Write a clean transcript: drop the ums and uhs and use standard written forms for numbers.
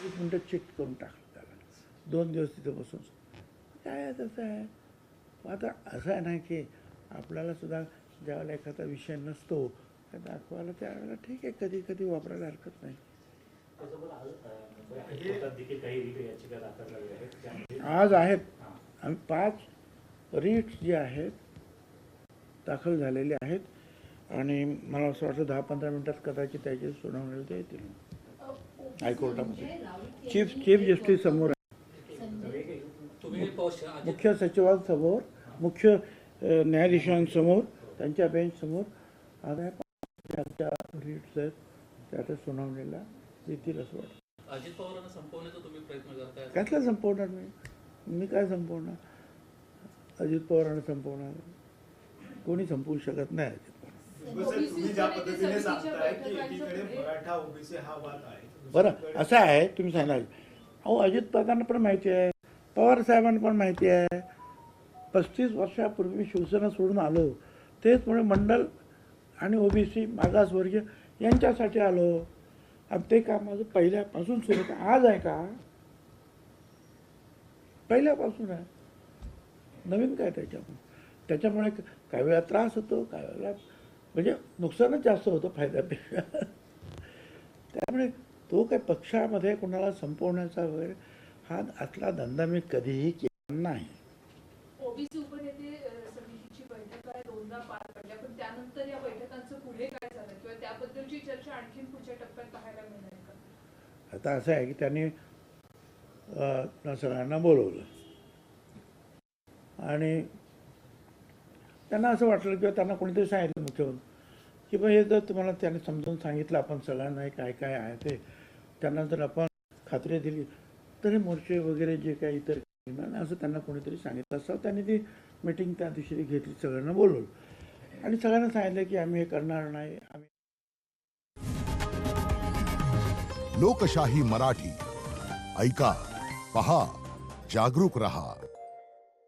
25 मिनटं चेक करून टाकलं त्याला. 2 दिवस तिथं बसून काय आहे तसं आहे. आता असं आहे ना की आपल्याला सुद्धा ज्यावेळेला एखादा विषय नसतो तर दाखवायला त्यावेळेला ठीक आहे, कधी कधी वापरायला हरकत नाही. आज आहेत आम्ही 5 रीट्स जे आहेत दाखल झालेले आहेत आणि मला असं वाटतं 10-15 मिनिटात कदाचित त्याची सुनावणी ते येतील हायकोर्टामध्ये. चीफ जस्टिस समोर आहे, मुख्य सचिवांसमोर, मुख्य न्यायाधीशांसमोर, त्यांच्या बेंचसमोर आता त्यांच्या रीट्स आहेत त्या सुनावणीला येतील असं वाटतं. अजित पवारांना संपवण्याचा तुम्ही प्रयत्न करताय? कसला संपवणार मी काय संपवणार? अजित पवारांना संपवणार? कोणी संपवू शकत नाही अजित पवार. तुम्ही ज्या पद्धतीने सांगताय की एकीकडे मराठा ओबीसी हा वाद आहे, बरं असं आहे, तुम्ही सांगाल अहो अजित पवारांना पण माहिती आहे, पवार साहेबांना पण माहिती आहे, 35 वर्षापूर्वी शिवसेना सोडून आलो तेच मुळे मंडल आणि ओबीसी मागासवर्गीय यांच्यासाठी आलो. आणि ते काम माझं पहिल्यापासून सुरू होतं. आज आहे का? पहिल्यापासून आहे. नवीन काय त्याच्यामुळे काही वेळा त्रास होतो, काही वेळेला म्हणजे नुकसानच जास्त होतं फायद्यापेक्षा. त्यामुळे तो काही पक्षामध्ये कोणाला संपवण्याचा वगैरे हा असला धंदा मी कधीही केला नाही. ओबीसी उपनेते समितीची बैठक आहे, 2दा पार पडल्या, पण त्यानंतर या बैठकांचं पुढे काय झालं किंवा त्याबद्दलची चर्चा आणखीन पुढच्या टप्प्यात पाहायला मिळणार का? आता असं आहे की त्यांनी सगळ्यांना बोलवलं आणि त्यांना असं वाटलं किंवा त्यांना कोणीतरी सांगितलं मुख्यमंत्री की बा हे जर तुम्हाला त्याने समजून सांगितलं आपण सगळ्यांना काय काय आहे ते, त्यांना जर आपण खात्री दिली तरी मोर्चे वगैरे जे काही इतर असं त्यांना कोणीतरी सांगितलं असं त्यांनी ती मीटिंग त्या दिवशी घेतली, सगळ्यांना बोलवलं आणि सगळ्यांना सांगितलं की आम्ही हे करणार नाही. आम्ही लोकशाही मराठी ऐका, पहा, जागरूक रहा.